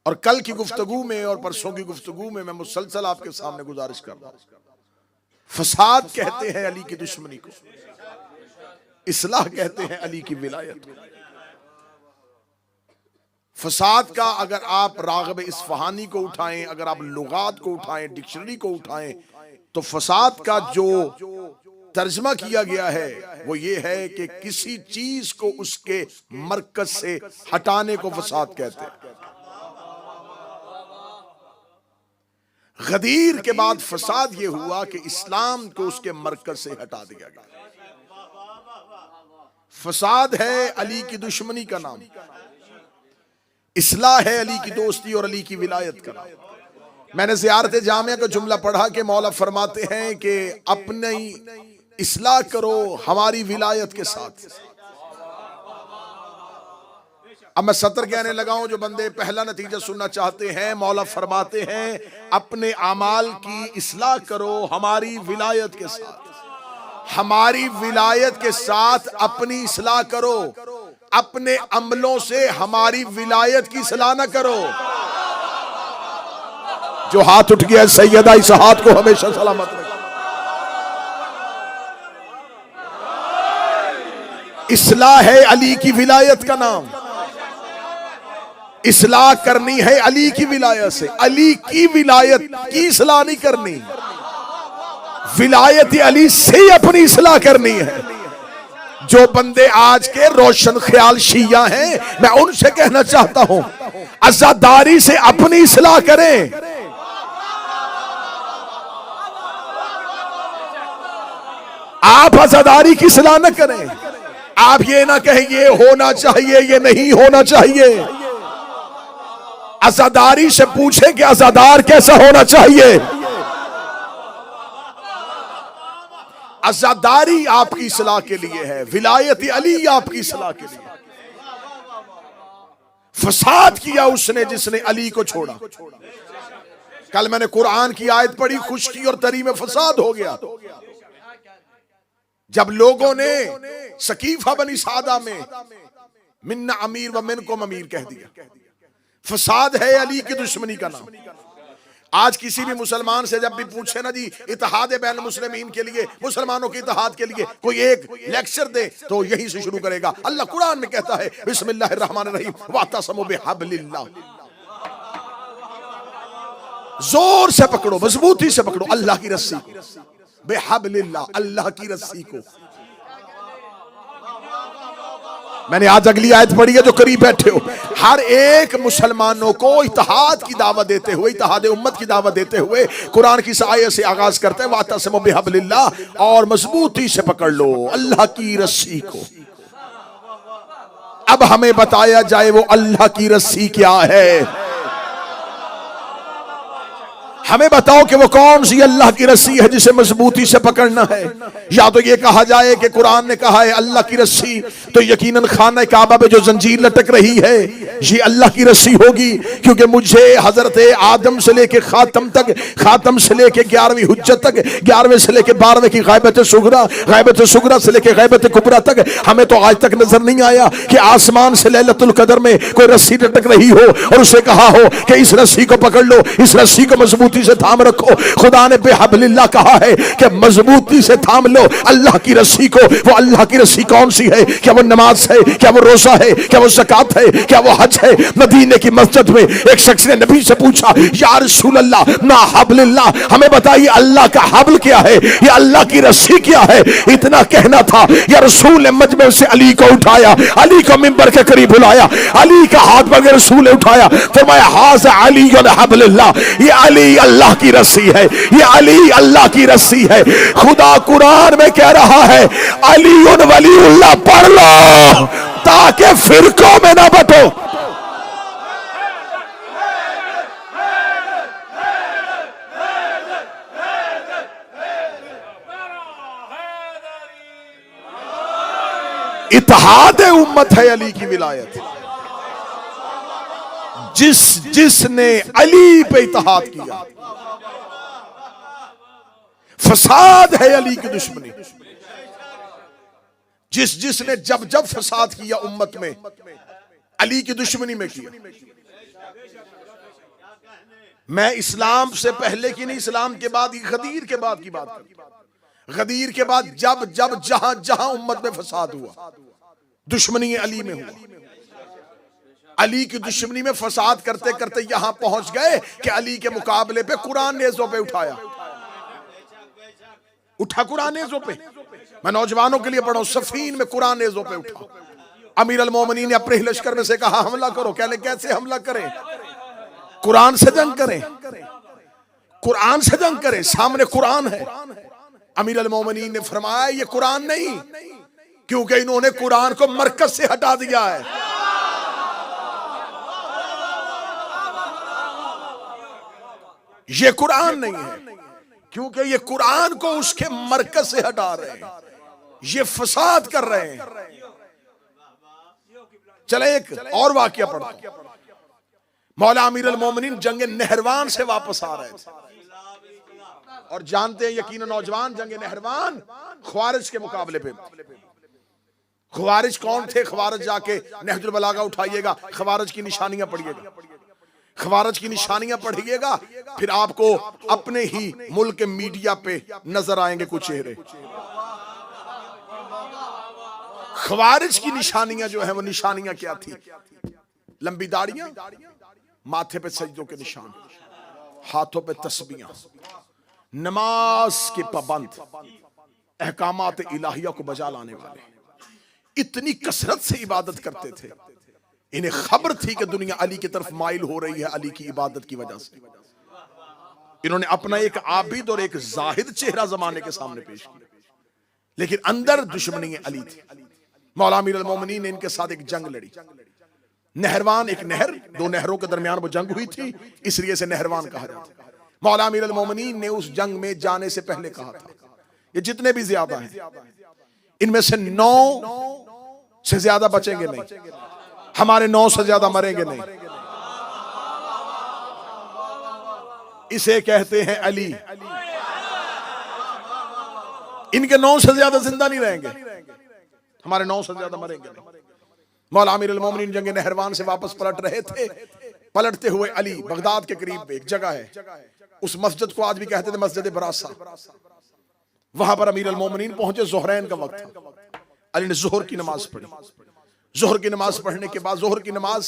और कल की गुफ्तगू में और परसों की गुफ्तगू में मैं मुसलसल आपके सामने गुजारिश कर रहा हूं, फसाद कहते हैं अली की दुश्मनी को, इस्लाह कहते हैं अली की विलायत को। फसाद का अगर आप राग़िब इस्फहानी को उठाएं, अगर आप लुगात को उठाएं, डिक्शनरी को उठाएं, तो फसाद का जो तर्जमा किया गया है वो ये है कि किसी चीज को उसके मरकज से हटाने को फसाद कहते हैं। गदीर के बाद फसाद ये हुआ कि इस्लाम को उसके मरकज से हटा दिया गया। फसाद है अली की दुश्मनी का नाम, इस्लाह है अली की दोस्ती और अली की विलायत का नाम। मैंने ज़ियारत जामिया का जुमला पढ़ा कि मौला फरमाते हैं कि अपनी इस्लाह करो हमारी विलायत के साथ। अब मैं सतर कहने लगा हूं, जो बंदे पहला नतीजा सुनना चाहते हैं, मौला फरमाते हैं अपने अमाल की इस्लाह करो हमारी विलायत के साथ। हमारी विलायत के साथ अपनी इस्लाह करो, अपने अमलों से हमारी विलायत की इस्लाह न करो। जो हाथ उठ गया सैयदा, इस हाथ को हमेशा सलामत रखें। इस्लाह है अली की विलायत का नाम, इस्लाह करनी है अली की विलायत से। अली की विलायत की इस्लाह नहीं करनी, विलायत अली से अपनी इस्लाह करनी है। जो बंदे आज के रोशन ख्याल शिया हैं, मैं उनसे कहना चाहता हूं अज़ादारी से अपनी इस्लाह करें। आप अज़ादारी की इस्लाह न करें। आप ये ना कहें ये होना चाहिए, ये नहीं होना चाहिए। अज़ादारी से पूछे कि अज़ादार कैसा होना चाहिए। अज़ादारी आपकी इस्लाह के लिए है, विलायत अली आपकी इस्लाह के लिए। फसाद किया उसने जिसने अली को छोड़ा। कल मैंने कुरान की आयत पढ़ी, खुशकी और तरी में फसाद हो गया। जब लोगों ने सकीफा बनी सादा में मिन्ना अमीर व मिनकुम अमीर कह दिया, फसाद है अली की दुश्मनी का नाम। आज किसी भी मुसलमान से जब भी पूछे ना जी इत्तेहाद बैन मुस्लिमीन के लिए, मुसलमानों के इत्तेहाद के लिए कोई एक लेक्चर दे, तो यहीं से शुरू करेगा। अल्लाह कुरान में कहता है बिस्मिल्लाहिर्रहमानिर्रहीम वातसमू बिहब्लिल्लाह, जोर से पकड़ो, मजबूती से पकड़ो अल्लाह की रस्सी को, बेहब्लिल्लाह, अल्लाह की रस्सी को। मैंने आज अगली आयत पढ़ी है, जो करीब बैठे हो, हर एक मुसलमानों को इत्तेहाद की दावत देते हुए, इत्तेहाद उम्मत की दावत देते हुए कुरान की आयत से आगाज करते हैं वातसिमू बिहब्लिल्लाह, और मजबूती से पकड़ लो अल्लाह की रस्सी को। अब हमें बताया जाए वो अल्लाह की रस्सी क्या है। हमें बताओ कि वो कौन सी अल्लाह की रस्सी है जिसे मजबूती से पकड़ना है। या तो ये कहा जाए कि कुरान ने कहा है अल्लाह की रस्सी, तो यकीनन खाना काबा में जो जंजीर लटक रही है ये अल्लाह की रस्सी होगी, क्योंकि मुझे हजरत आदम से लेके खातम तक, खातम से लेके 11वीं हुज्जत तक, 11वें से लेके 12वें की गैबत सुगरा, गैबत सुगरा से लेके गैबत कुबरा तक, हमें तो आज तक नजर नहीं आया कि आसमान से लैलतुल कदर में कोई रस्सी लटक रही हो और उसे कहा हो कि इस रस्सी को पकड़ लो, इस रस्सी को मजबूती से थाम रखो। खुदा ने बेहब्लिल्लाह कहा है कि मजबूती से थाम लो अल्लाह की रस्सी को। वो अल्लाह की रस्सी कौन सी है? क्या वो नमाज है? क्या वो रोजा है? क्या वो ज़कात है? क्या वो हज है? मदीने की मस्जिद में एक शख्स ने नबी से पूछा, या रसूल अल्लाह मा हब्लिल्लाह, हमें बताइए अल्लाह का हब्ल क्या है, ये अल्लाह की रस्सी क्या है। इतना कहना था, या रसूल ने मजमे से अली को उठाया, अली को मिंबर के करीब बुलाया, अली का हाथ पकड़ रसूल ने उठाया, फरमाया हाज़ा अली हब्लिल्लाह, ये अली अल्लाह की रस्सी है, ये अली अल्लाह की रस्सी है। खुदा कुरान में कह रहा है अली वलीउल्लाह पढ़ लो ताकि फिरकों में ना बटो। इत्तेहाद उम्मत है अली की विलायत। जिसने अली पे इत्तेहाद किया, फसाद है अली की दुश्मनी। जिसने जब फसाद किया उम्मत में, अली की दुश्मनी में किया। मैं इस्लाम से पहले की नहीं, इस्लाम के बाद, गदीर के बाद की बात करता हूं। गदीर के बाद जब जब जहां जहां उम्मत में फसाद हुआ, दुश्मनी अली में हुआ, अली की दुश्मनी में फसाद करते करते यहां पहुंच गए कि अली के मुकाबले पे कुरान नेज़ों पे उठाया, उठा कुरान नेज़ों पे। मैं नौजवानों के लिए पढ़ा हूं, सफीन में कुरान नेज़ों पे उठा। अमीर अल मोमिनीन ने अपने लश्कर में से कहा हमला करो। कहने कैसे हमला करें? कुरान से जंग करें, कुरान से जंग करें, सामने कुरान है। अमीर अल मोमिनीन ने फरमाया ये कुरान नहीं, क्योंकि इन्होंने कुरान को मरकज से हटा दिया है। ये कुरान नहीं है, क्योंकि ये कुरान को उसके मरकज से हटा रहे हैं, ये फसाद कर रहे हैं। चले एक और वाकया पढ़ो। मौला अमीर अल मोमिनीन जंग नहरवान से वापस आ रहे थे, और जानते हैं यकीनन नौजवान, जंग नहरवान ख्वारिज के मुकाबले पे। ख्वारिज कौन थे? ख्वारिज जाके नहजुल बलागा उठाइएगा, ख्वारिज की निशानियां पढ़िएगा, ख्वारिज की निशानियां पढ़िएगा, फिर आपको अपने ही मुल्क के मीडिया पे नजर आएंगे कुछ चेहरे। ख्वारिज की निशानियां जो है वो निशानियां क्या थी? लंबी दाढ़ियां, माथे पे सजदों के निशान, हाथों पे तस्बीहां, नमाज के पाबंद, अहकामात इलाहिया को बजा लाने वाले, इतनी कसरत से इबादत करते थे। इन्हें खबर थी कि दुनिया अली की तरफ माइल हो रही है अली की इबादत की वजह से। इन्होंने अपना एक आबिद और एक जाहिद चेहरा जमाने के सामने पेश किया, लेकिन अंदर दुश्मनी अली थी। मौला अमीर अल मोमिनीन ने इनके साथ एक जंग लड़ी। नहरवान एक नहर, दो नहरों के दरमियान वो जंग हुई थी, इसलिए से नहरवान कहा जाता है। मौला अमीर अल मोमिनीन ने उस जंग में जाने से पहले कहा था, ये जितने भी ज्यादा हैं इनमें से 9 से ज्यादा बचेंगे नहीं, हमारे 9 से ज्यादा मरेंगे नहीं। इसे कहते हैं अली। इनके 9 से ज्यादा जिंदा नहीं रहेंगे, हमारे 9 से ज्यादा मरेंगे नहीं। मौला अमीर अल मोमिनीन जंग नहरवान से वापस पलट रहे थे। पलटते हुए अली बगदाद के करीब एक जगह है, उस मस्जिद को आज भी कहते थे मस्जिद बरासा। वहां पर अमीर अल मोमिनीन पहुंचे, ज़ोहरैन का वक्त था। अली ने जोहर की नमाज पढ़ी। जोहर की नमाज पढ़ने के बाद जोहर की नमाज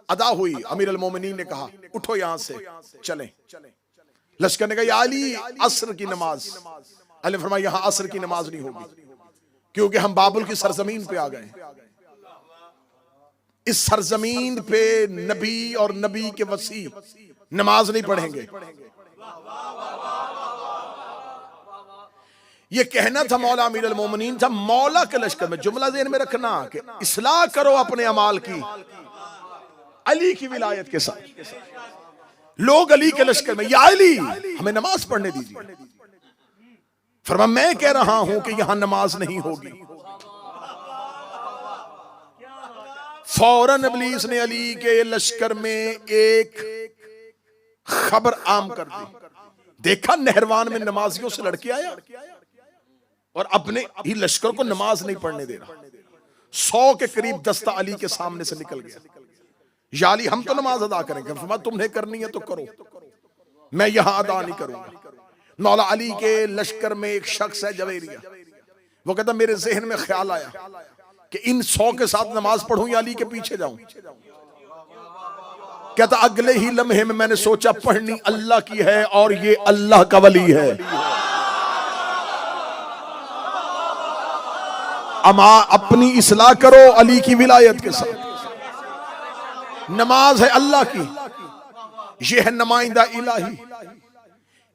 अदा हुई। अमीर अल मोमिनीन ने कहा उठो यहां से चलें। लश्कर ने कहा या अली असर की नमाज। अली ने फरमाया यहां असर की नमाज नहीं होगी, क्योंकि हम बाबुल की सरजमीन पे आ गए। इस सरजमीन पे नबी और नबी के वसी नमाज नहीं पढ़ेंगे। ये कहना था मौला अमीर अल मोमिनीन था। मौला के लश्कर में जुमला ज़हन में रखना कि इस्लाह करो अपने अमाल की अली की विलायत के साथ। लोग अली के लश्कर में या अली हमें नमाज पढ़ने दीजिए। फरमा मैं कह रहा हूं कि यहां नमाज नहीं होगी। फौरन इब्लीस ने अली के लश्कर में एक खबर आम कर दी। देखा नहरवान में नमाजियों से लड़के आया और अपने ही लश्कर को नमाज नहीं पढ़ने दे रहा। 100 के करीब दस्ता अली के सामने से निकल गया। या अली हम तो नमाज अदा करेंगे। फरमाया तुम्हें करनी है तो करो, मैं यहां अदा नहीं करूंगा। मौला अली के लश्कर में एक शख्स है जवेरिया। वो कहता मेरे जहन में ख्याल आया कि इन 100 के साथ नमाज पढ़ूं या अली के पीछे जाऊं। कहता अगले ही लम्हे में मैंने सोचा पढ़नी अल्लाह की है और ये अल्लाह का वली है। अमा अपनी इस्लाह करो अली की विलायत के साथ। नमाज है अल्लाह की, ये है नुमाइंदा इलाही,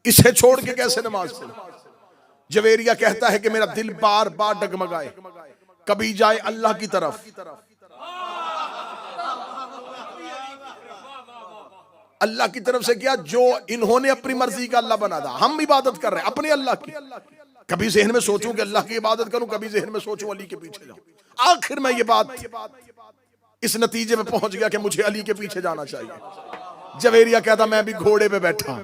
इसे छोड़ के कैसे नमाज पढ़ो। जवेरिया कहता है कि मेरा दिल बार बार डगमगाए, कभी जाए अल्लाह की तरफ, अल्लाह की तरफ से क्या जो इन्होंने अपनी मर्जी का अल्लाह बना था। हम इबादत कर रहे हैं अपने अल्लाह की। कभी जहन में सोचूं कि अल्लाह की इबादत करूं, कभी जहन में सोचूं अली के पीछे जाऊं। आखिर में ये बात इस नतीजे में पहुंच गया कि मुझे अली के पीछे जाना चाहिए। जवेरिया कहता मैं भी घोड़े पे बैठा,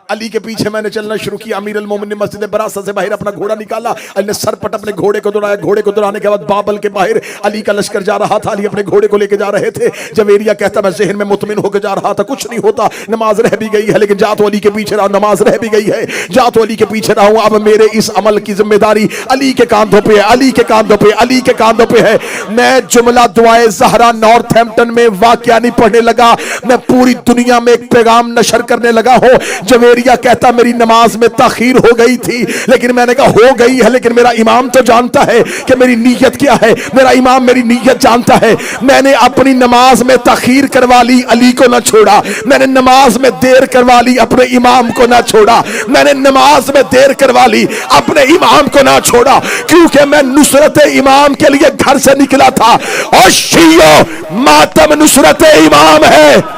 अली के पीछे मैंने चलना शुरू किया। अमीर अल मोमिन ने मस्जिद बरासा से बाहर अपना घोड़ा निकाला, अली ने सरपट अपने घोड़े को दौड़ाया। घोड़े को दौड़ाने के बाद बाबल के बाहर अली का लश्कर जा रहा था। अली अपने घोड़े को लेकर जा रहे थे। जवेरिया कहता मैं जहन में मुतमिन होकर जा रहा था, कुछ नहीं होता, नमाज रह भी गई है, लेकिन जा तो अली के पीछे रहा, नमाज रह भी गई है, जा तो अली के पीछे रहा हूं। अब मेरे इस अमल की जिम्मेदारी अली के कांधों पे है, अली के कांधों पे, अली के कांधों पे है। मैं जुमला दुआए ज़हरा नॉर्थहैम्पटन में वाकया नहीं पढ़ने लगा, मैं पूरी दुनिया में एक पैगाम नशर करने लगा हूं। जवेरिया कहता मेरी नमाज में ताखीर हो गई थी, लेकिन मैंने कहा हो गई है, लेकिन मेरा इमाम तो जानता है कि मेरी नीयत क्या है, मेरा इमाम मेरी नीयत जानता है। मैंने अपनी नमाज में ताखीर करवा ली, अली को ना छोड़ा। मैंने नमाज में देर करवा ली, अपने इमाम को ना छोड़ा। मैंने नमाज में देर करवा ली, अपने इमाम को ना छोड़ा, क्योंकि मैं नुसरत इमाम के लिए घर से निकला था। और शियो मातम नुसरत इमाम है।